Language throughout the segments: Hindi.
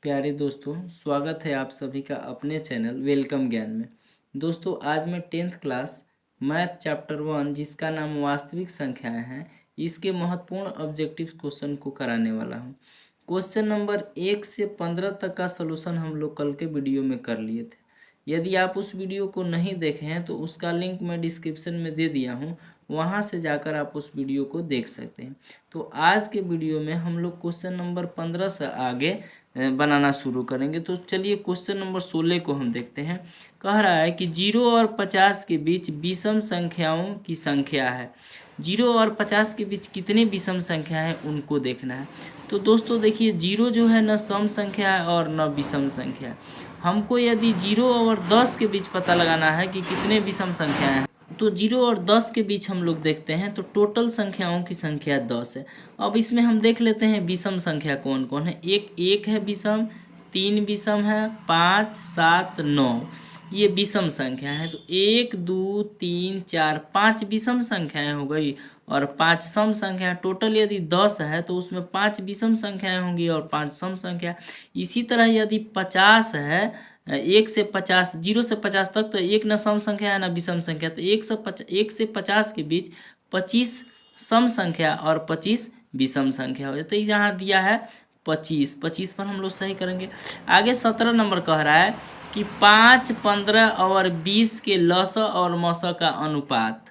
प्यारे दोस्तों, स्वागत है आप सभी का अपने चैनल वेलकम ज्ञान में। दोस्तों, आज मैं 10th क्लास मैथ चैप्टर 1 जिसका नाम वास्तविक संख्याएं हैं, इसके महत्वपूर्ण ऑब्जेक्टिव क्वेश्चन को कराने वाला हूं। क्वेश्चन नंबर 1 से 15 तक का सलूशन हम लोग कल के वीडियो में कर लिए थे। यदि आप उस वीडियो को नहीं देखे हैं तो उसका लिंक मैं डिस्क्रिप्शन में दे दिया हूँ, वहाँ से जाकर आप उस वीडियो को देख सकते हैं। तो आज के वीडियो में हम लोग क्वेश्चन नंबर 15 से आगे बनाना शुरू करेंगे। तो चलिए क्वेश्चन नंबर 16 को हम देखते हैं। कह रहा है कि 0 और 50 के बीच विषम संख्याओं की संख्या है। 0 और 50 के बीच कितने विषम संख्या है उनको देखना है। तो दोस्तों देखिए, 0 जो है न सम संख्या है और न विषम संख्या है। हमको यदि 0 और 10 के बीच पता लगाना है कि कितने विषम संख्याएं हैं, तो 0 और 10 के बीच हम लोग देखते हैं तो टोटल संख्याओं की संख्या 10 है। अब इसमें हम देख लेते हैं विषम संख्या कौन कौन है। एक है विषम, 3 विषम है, 5, 7, 9 ये विषम संख्या है। तो 1, 2, 3, 4, 5 विषम संख्याएं हो गई और 5 सम संख्या। टोटल यदि 10 है तो उसमें 5 विषम संख्याएं होंगी और 5 सम संख्या। इसी तरह यदि 50 है, 1 से 50, 0 से 50 तक, तो एक न सम संख्या है न विषम संख्या। तो 1 से 50 के बीच 25 सम संख्या और 25 विषम संख्या हो जाता है। यहाँ दिया है 25 पर हम लोग सही करेंगे। आगे 17 नंबर कह रहा है कि 5, 15 और 20 के लसा और मसा का अनुपात।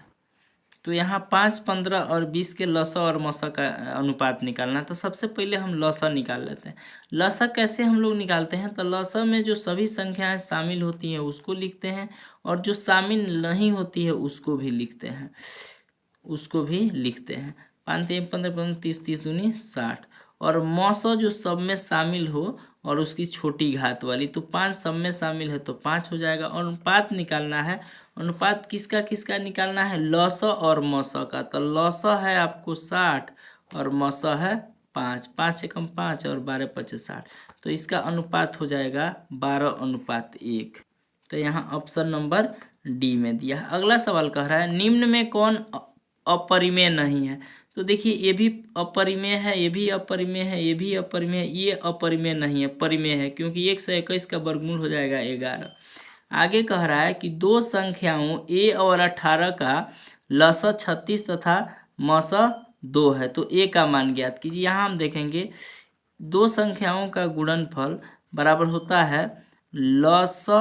तो यहाँ 5, 15 और 20 के लसा और मसा का अनुपात निकालना है। तो सबसे पहले हम लसा निकाल लेते हैं। लसा कैसे हम लोग निकालते हैं? तो लसा में जो सभी संख्याएं शामिल होती हैं उसको लिखते हैं और जो शामिल नहीं होती है उसको भी लिखते हैं। 5, 3, 15, 15, 30, 30 दूनी 60। और मौसा जो सब में शामिल हो और उसकी छोटी घात वाली, तो 5 सब में शामिल है तो 5 हो जाएगा। और अनुपात निकालना है। अनुपात किसका किसका निकालना है? लसा और मसा का। तो लसा है आपको 60 और मसा है 5। 5 से कम 5 और 12 5 60। तो इसका अनुपात हो जाएगा 12:1। तो यहाँ ऑप्शन नंबर डी में दिया है। अगला सवाल कह रहा है निम्न में कौन अपरिमेय नहीं है? तो देखिए, ये भी अपरिमेय है, ये भी अपरिमेय है, ये भी अपरिमेय है, ये अपरिमेय नहीं है, परिमेय है, क्योंकि 1 से 21 का वर्गमूल हो जाएगा 11। आगे कह रहा है कि दो संख्याओं a और 18 का लसा 36 तथा मसा 2 है, तो a का मान ज्ञात कीजिए। यहाँ हम देखेंगे दो संख्याओं का गुणनफल बराबर होता है लसा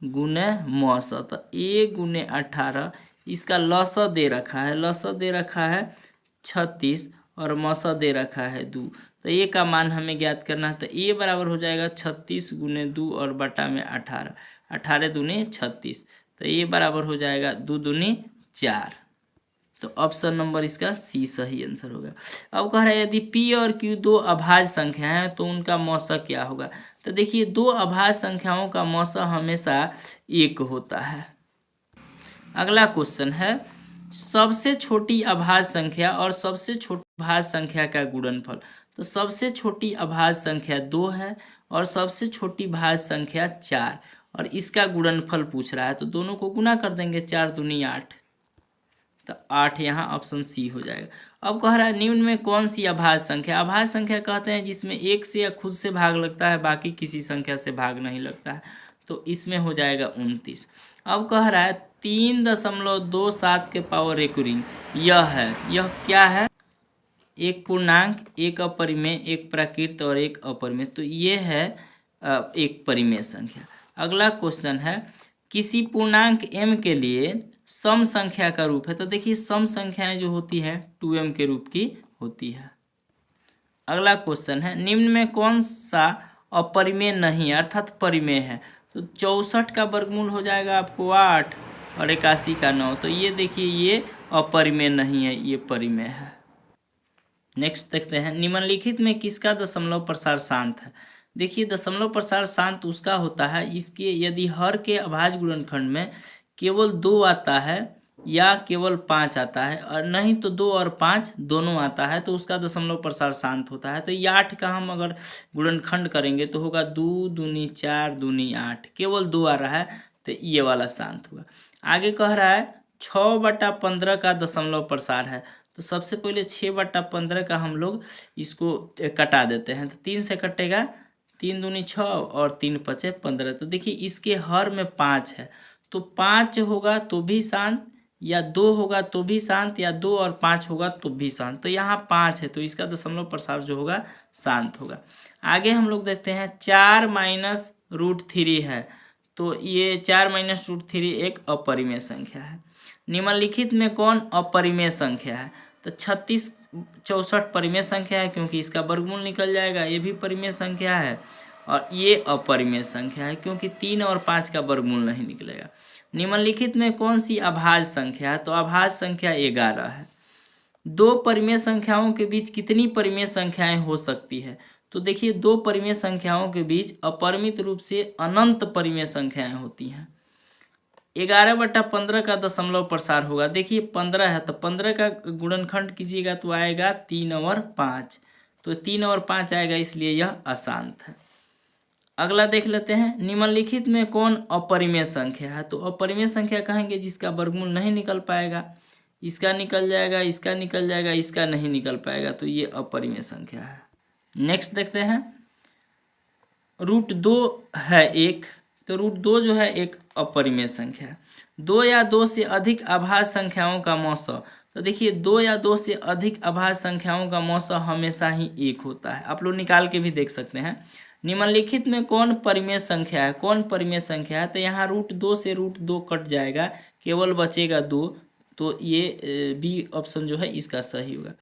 गुने मसा। तो a गुने 18, इसका लसा दे रखा है, 36 और मसा दे रखा है 2। तो a का मान हमें ज्ञात करना है। तो a बराबर हो जाएगा 36 गुने 2 और बटा में 18, 18 दूनी 36। तो ये बराबर हो जाएगा 2 दूनी 4। तो ऑप्शन नंबर इसका सी सही आंसर होगा। अब कह रहा है यदि p और q दो अभाज्य संख्या हैं तो उनका मौसा क्या होगा? तो देखिए, दो अभाज्य संख्याओं का मौसा हमेशा 1 होता है। अगला क्वेश्चन है सबसे छोटी अभाज्य संख्या और सबसे छोटी अभाज्य संख्या का गुणनफल। तो सबसे छोटी अभाज्य संख्या 2 है और सबसे छोटी भाज्य संख्या 4, और इसका गुणनफल पूछ रहा है। तो दोनों को गुना कर देंगे, 4 दूनी 8। तो 8 यहाँ ऑप्शन सी हो जाएगा। अब कह रहा है निम्न में कौन सी अभाज्य संख्या? अभाज्य संख्या कहते हैं जिसमें 1 से या खुद से भाग लगता है, बाकी किसी संख्या से भाग नहीं लगता है। तो इसमें हो जाएगा 29। अब कह रहा है 3.27 के पावर एक रिंग यह क्या है? एक पूर्णांक, एक अपरिमेय, एक प्राकृत और एक अपरिमेय। तो ये है एक परिमेय संख्या। अगला क्वेश्चन है किसी पूर्णांक m के लिए सम संख्या का रूप है। तो देखिए, सम संख्याएं जो होती है 2m के रूप की होती है। अगला क्वेश्चन है निम्न में कौन सा अपरिमेय नहीं है अर्थात परिमेय है? तो 64 का वर्गमूल हो जाएगा आपको 8 और 81 का 9। तो ये देखिए, ये अपरिमेय नहीं है, ये परिमेय है। नेक्स्ट देखते हैं निम्नलिखित में किसका दशमलव प्रसार शांत है? देखिए, दशमलव प्रसार शांत उसका होता है इसके यदि हर के अभाज्य गुणनखंड में केवल 2 आता है या केवल 5 आता है, और नहीं तो 2 और 5 दोनों आता है, तो उसका दशमलव प्रसार शांत होता है। तो ये 8 का हम अगर गुणनखंड करेंगे तो होगा 2 दूनी 4 दूनी 8, केवल 2 आ रहा है तो ये वाला शांत हुआ। आगे कह रहा है 6/15 का दशमलव प्रसार है। तो सबसे पहले 6/15 का हम लोग इसको कटा देते हैं। तो 3 से कटेगा 3 दूनी 6 और 3 पचे 15। तो देखिए इसके हर में 5 है, तो 5 होगा तो भी शांत, या 2 होगा तो भी शांत, या 2 और 5 होगा तो भी शांत। तो यहाँ 5 है तो इसका दशमलव प्रसार जो होगा शांत होगा। आगे हम लोग देखते हैं 4 माइनस रूट 3 है, तो ये 4 माइनस रूट 3 एक अपरिमेय संख्या है। निम्नलिखित में कौन अपरिमेय संख्या है? तो 36 64 परिमेय संख्या है क्योंकि इसका वर्गमूल निकल जाएगा, ये भी परिमेय संख्या है, और ये अपरिमेय संख्या है क्योंकि 3 और 5 का वर्गमूल नहीं निकलेगा। निम्नलिखित में कौन सी अभाज्य संख्या है? तो अभाज्य संख्या 11 है। दो परिमेय संख्याओं के बीच कितनी परिमेय संख्याएं हो सकती है? तो देखिए दो परिमेय संख्याओं के बीच अपरिमित रूप से अनंत परिमेय संख्याएं होती हैं। 11/15 का दशमलव प्रसार होगा। देखिए 15 है तो 15 का गुणनखंड कीजिएगा तो आएगा 3 और 5, तो 3 और 5 आएगा, इसलिए यह अशांत है। अगला देख लेते हैं, निम्नलिखित में कौन अपरिमेय संख्या है? तो अपरिमेय संख्या कहेंगे जिसका वर्गमूल नहीं निकल पाएगा। इसका निकल जाएगा, इसका निकल जाएगा, इसका नहीं निकल पाएगा, तो ये अपरिमेय संख्या है। नेक्स्ट देखते हैं, √2 है एक, तो √2 जो है एक अपरिमेय संख्या है। 2 या 2 से अधिक अभाज्य संख्याओं का मौसा, तो देखिए 2 या 2 से अधिक अभाज्य संख्याओं का मौसा हमेशा ही 1 होता है। आप लोग निकाल के भी देख सकते हैं। निम्नलिखित में कौन परिमेय संख्या है? कौन परिमेय संख्या है? तो यहाँ √2 से √2 कट जाएगा, केवल बचेगा 2, तो ये बी ऑप्शन जो है इसका सही होगा।